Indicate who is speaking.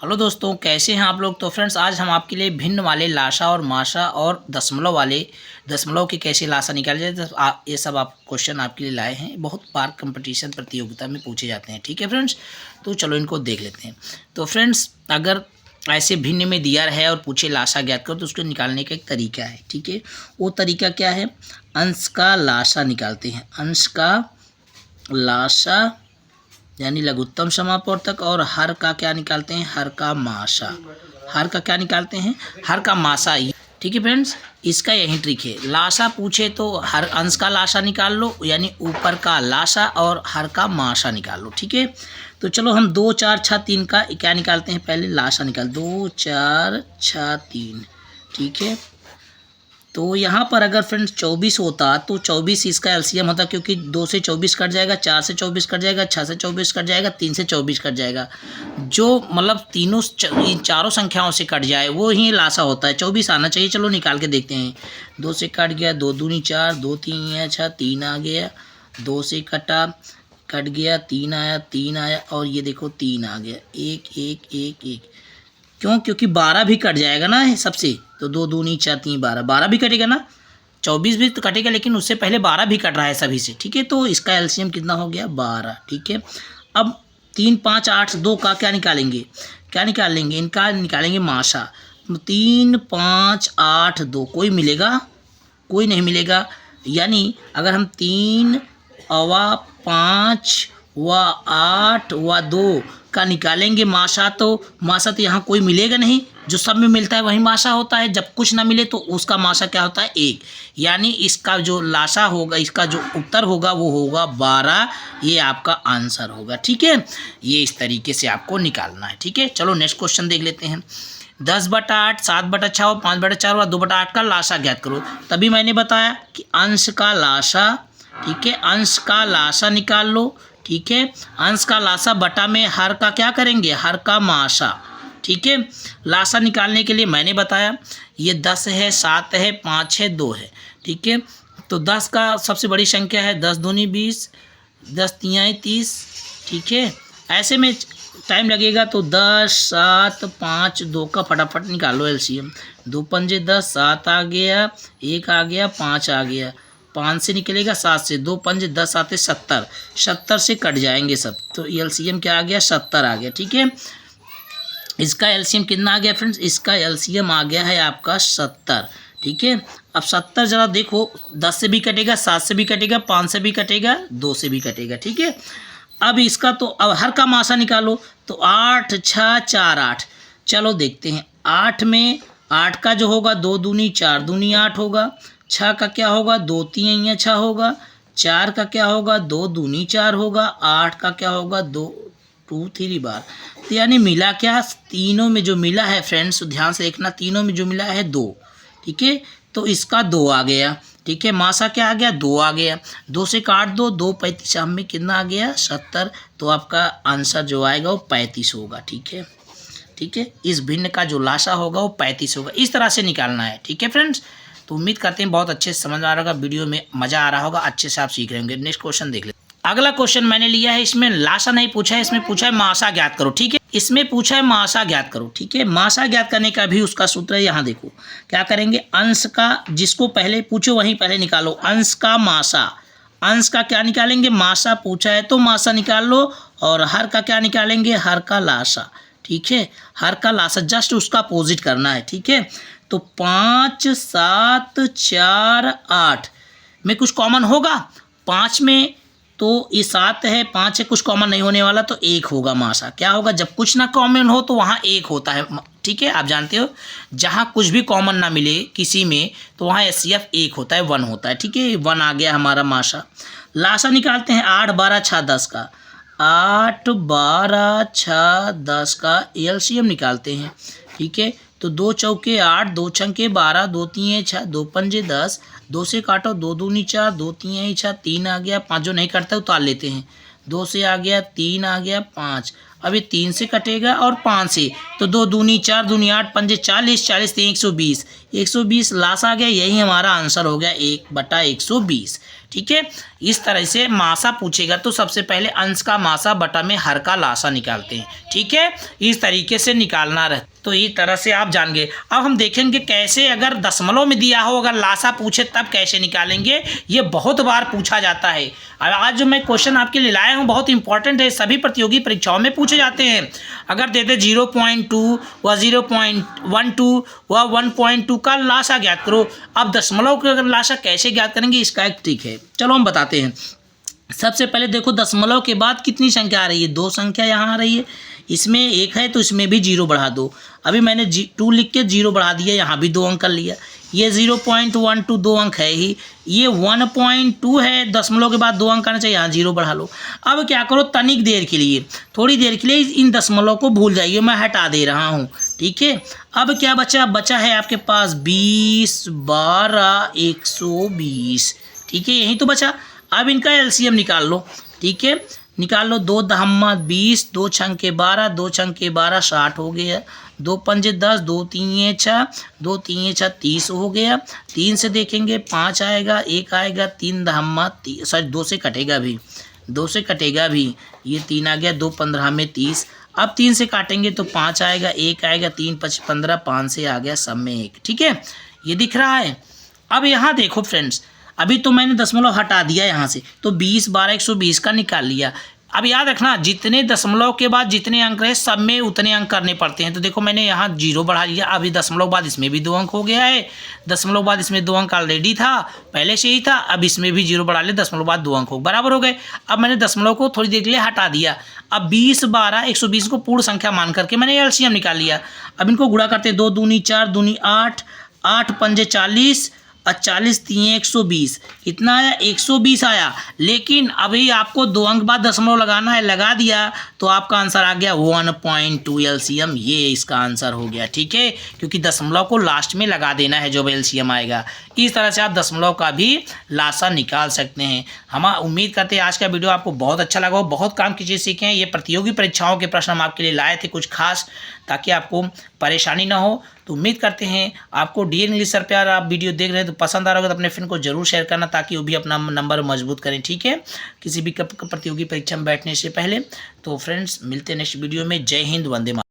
Speaker 1: Hello दोस्तों, कैसे हैं आप लोग। तो फ्रेंड्स, आज हम आपके लिए भिन्न वाले लाशा और माशा और दशमलव वाले दशमलव के कैसे लाशा निकाले जाए ये सब आप क्वेश्चन आपके लिए लाए हैं। बहुत बार कंपटीशन प्रतियोगिता में पूछे जाते हैं। ठीक है फ्रेंड्स, तो चलो इनको देख लेते हैं। तो फ्रेंड्स, अगर ऐसे भिन्न में दिया है और पूछे लाशा ज्ञात करो तो उसको निकालने का एक तरीका है। ठीक है, वो तरीका क्या है? अंश का लाशा निकालते हैं। अंश का लाशा यानी लघुत्तम समापवर्तक, और हर का क्या निकालते हैं? हर का माशा। हर का क्या निकालते हैं? हर का माशा। ठीक है फ्रेंड्स, इसका यही ट्रिक है। लाशा पूछे तो हर अंश का लाशा निकाल लो, यानी ऊपर का लाशा, और हर का माशा निकाल लो। ठीक है, तो चलो हम 2 4 6 3 का क्या निकालते हैं। पहले लाशा निकाल 2 4 6 3। ठीक है, तो यहाँ पर अगर फ्रेंड्स 24 होता तो 24 इसका एलसीएम होता, क्योंकि 2 से 24 कट जाएगा, 4 से 24 कट जाएगा, 6 से 24 कट जाएगा, 3 से 24 कट जाएगा। जो मतलब इन चारों संख्याओं से कट जाए वो ही लाशा होता है। 24 आना चाहिए। चलो निकाल के देखते हैं। 2 से कट गया, 2 दूनी 4, 2 3 6, 3 आ गया। 2 से कट गया, 3 आया, 3 आया, और ये देखो 3 आ गया। 1 1 1 1। क्यों? क्योंकि 12 भी कट जाएगा ना सबसे, तो 2 दूनी 4 3 12, 12 भी कटेगा ना। 24 भी तो कटेगा, लेकिन उससे पहले 12 भी कट रहा है सभी से। ठीक है, तो इसका एलसीएम कितना हो गया? 12। ठीक है, अब 3 5 8 2 का क्या निकालेंगे? क्या निकाल लेंगे? इनका निकालेंगे माशा। 3 5 8 2 कोई मिलेगा? कोई नहीं मिलेगा। यानी अगर हम 3 व 5 व 8 व 2 का निकालेंगे माशा, तो माशा तो यहाँ कोई मिलेगा नहीं। जो सब में मिलता है वही माशा होता है। जब कुछ ना मिले तो उसका माशा क्या होता है? 1। यानी इसका जो लाशा होगा, इसका जो उत्तर होगा वो होगा 12। ये आपका आंसर होगा। ठीक है, ये इस तरीके से आपको निकालना है। ठीक है, चलो नेक्स्ट क्वेश्चन देख लेते हैं। 10/8, 7/6 और 5/4 और 2/8 का लाशा ज्ञात करो। तभी मैंने बताया कि अंश का लाशा। ठीक है, अंश का लाशा निकाल लो। ठीक है, अंश का लाशा बटा में हर का क्या करेंगे? हर का माशा। ठीक है, लाशा निकालने के लिए मैंने बताया ये 10 है, 7 है, 5 है, 2 है। ठीक है, तो 10 का सबसे बड़ी संख्या है। 10 दूनी 20, 10 तियाई 30। ठीक है, ऐसे में टाइम लगेगा, तो 10 7 5 2 का फटाफट निकालो एलसीएम। 2 पंजे 10, 7 आ गया, 1 आ गया, 5 आ गया। 5 से निकलेगा 7 से, 2 पंजे 10 आते 70, 70 से कट जाएंगे सब, तो एलसीएम क्या आ गया? 70 आ गया। ठीक है, इसका एलसीएम कितना आ गया फ्रेंड्स? इसका एलसीएम आ गया है आपका 70। ठीक है, अब 70 जरा देखो, 10 से भी कटेगा, 7 से भी कटेगा, 5 से भी कटेगा, 2 से भी कटेगा। ठीक है, अब इसका तो अब हर का माशा निकालो, तो 8 6 4 8। चलो देखते हैं। 8 में 8 का जो होगा 2 दूनी 4 दूनी 8 होगा। 6 का क्या होगा? 2 3 6 होगा। 4 का क्या होगा? 2 दूनी 4 होगा। 8 का क्या होगा? 2 2 3 बार। तो यानी मिला क्या? तीनों में जो मिला है फ्रेंड्स, ध्यान से देखना, तीनों में जो मिला है 2। ठीक है, तो इसका 2 आ गया। ठीक है, माशा क्या आ गया? 2 आ गया। 2 से काट दो, 2 35 में कितना आ गया? 70। तो आपका आंसर जो आएगा वो 35 होगा। ठीक है, ठीक है, इस भिन्न का जो लाशा होगा वो 35 होगा। इस तरह से निकालना है। ठीक है फ्रेंड्स, तो उम्मीद करते हैं बहुत अच्छे से समझ आ रहा होगा, वीडियो में मज़ा आ रहा होगा, अच्छे से आप सीख रहे होंगे। नेक्स्ट क्वेश्चन देख लेते हैं। अगला क्वेश्चन मैंने लिया है, इसमें लाशा नहीं पूछा है, इसमें पूछा है माशा ज्ञात करो। ठीक है, इसमें पूछा है माशा ज्ञात करो। ठीक है, माशा ज्ञात करने का भी उसका सूत्र है। यहाँ देखो क्या करेंगे। अंश का, जिसको पहले पूछो वहीं पहले निकालो। अंश का माशा, अंश का क्या निकालेंगे? माशा पूछा है तो माशा निकाल लो। और हर का क्या निकालेंगे? हर का लाशा। ठीक है, हर का लाशा जस्ट उसका अपोजिट करना है। ठीक है, तो 5 7 4 8 में कुछ कॉमन होगा? 5 में तो ये 7 है, 5 है, कुछ कॉमन नहीं होने वाला, तो 1 होगा माशा। क्या होगा? जब कुछ ना कॉमन हो तो वहाँ 1 होता है। ठीक है, आप जानते हो जहाँ कुछ भी कॉमन ना मिले किसी में, तो वहाँ एचसीएफ 1 होता है, 1 होता है। ठीक है, 1 आ गया हमारा माशा। लाशा निकालते हैं 8 12 6 10 का। 8 12 6 10 का एलसीएम निकालते हैं। ठीक है, तो 2 चौके 8, 2 छंके 12, 2 तीन 6, 2 पंजे 10, 2 से काटो, 2 दूनी 4, 2 तीन 6, 3 आ गया। 5 जो नहीं कटता उतार लेते हैं। 2 से आ गया, 3 आ गया, 5। अब ये 3 से कटेगा और 5 से, तो 2 दूनी 4 दूनी 8 पंजे 40, 40 3 120, 120 लाश आ गया। यही हमारा आंसर हो गया 1/120। ठीक है, इस तरह से मासा पूछेगा तो सबसे पहले अंश का मासा बटा में हर का लासा निकालते हैं। ठीक है, इस तरीके से निकालना रहता, तो इस तरह से आप जान गए। अब हम देखेंगे कैसे अगर दशमलव में दिया हो, अगर लासा पूछे तब कैसे निकालेंगे, ये बहुत बार पूछा जाता है। अब आज जो मैं क्वेश्चन आपके लिए लाया हूँ बहुत इंपॉर्टेंट है, सभी प्रतियोगी परीक्षाओं में पूछे जाते हैं। अगर दे दे 0.2 व 0.12 व 1.2 का लासा ज्ञात करो। अब दशमलव का लासा कैसे ज्ञात करेंगे, इसका एक ट्रिक है, चलो हम बताते हैं। सबसे पहले देखो दशमलव के बाद कितनी संख्या आ रही है, 2 संख्या यहाँ आ रही है, इसमें 1 है तो इसमें भी 0 बढ़ा दो। अभी मैंने 2 लिख के 0 बढ़ा दिया, यहाँ भी 2 अंक कर लिया। ये 0.12 2 अंक है ही, ये 1.2 है, दशमलव के बाद 2 अंक आना चाहिए, यहाँ 0 बढ़ा लो। अब क्या करो, तनिक देर के लिए, थोड़ी देर के लिए इन दशमलव को भूल जाइए, मैं हटा दे रहा हूँ। ठीक है, अब क्या बचा है आपके पास 20, 12, 120। ठीक है, यही तो बचा। अब इनका एलसीएम निकाल लो। ठीक है, निकाल लो। 2 दहम्मा 20, 2 छंके 12, 2 छंके 12 60 हो गया। 2 पंजे 10, 2 तीन 6, 2 तीन 6 30 हो गया। 3 से देखेंगे 5 आएगा, 1 आएगा, 3 दहम्मा 2 से कटेगा भी, 2 से कटेगा भी, ये 3 आ गया, 2 15 में 30। अब 3 से काटेंगे तो 5 आएगा, 1 आएगा, 3 5 15, 5 से आ गया सब में 1। ठीक है, ये दिख रहा है। अब यहाँ देखो फ्रेंड्स, अभी तो मैंने दशमलव हटा दिया यहाँ से, तो 20 12 120 का निकाल लिया। अब याद रखना, जितने दशमलव के बाद जितने अंक रहे सब में उतने अंक करने पड़ते हैं। तो देखो मैंने यहाँ 0 बढ़ा लिया, अभी दशमलव बाद इसमें भी 2 अंक हो गया है, दशमलव बाद इसमें 2 अंक ऑलरेडी था, पहले से ही था, अब इसमें भी 0 बढ़ा लिया, दशमलव बाद 2 अंक हो बराबर हो गए। अब मैंने दशमलव को थोड़ी देर के लिए हटा दिया। अब 20 12 120 को पूर्ण संख्या मान करके मैंने एलसीएम निकाल लिया। अब इनको गुणा करते 2 दूनी 4 दूनी 8, 8 पंजे 40 और 40 3 120, कितना आया 120 आया। लेकिन अभी आपको 2 अंक बाद दशमलव लगाना है, लगा दिया तो आपका आंसर आ गया 1.2 एलसीएम, ये इसका आंसर हो गया। ठीक है, क्योंकि दशमलव को लास्ट में लगा देना है जब एलसीएम आएगा। इस तरह से आप दशमलव का भी लासा निकाल सकते हैं। हम उम्मीद करते हैं आज का वीडियो आपको बहुत अच्छा लगा हो, बहुत काम की चीज़ सीखें। ये प्रतियोगी परीक्षाओं के प्रश्न हम आपके लिए लाए थे कुछ खास, ताकि आपको परेशानी ना हो। तो उम्मीद करते हैं आपको डी इंग्लिश सर पे आप वीडियो देख रहे हैं तो पसंद आ रहा होगा, तो अपने फ्रेंड को जरूर शेयर करना ताकि वो भी अपना नंबर मजबूत करें। ठीक है, किसी भी प्रतियोगी परीक्षा में बैठने से पहले। तो फ्रेंड्स मिलते हैं नेक्स्ट वीडियो में। जय हिंद, वंदे मातरम।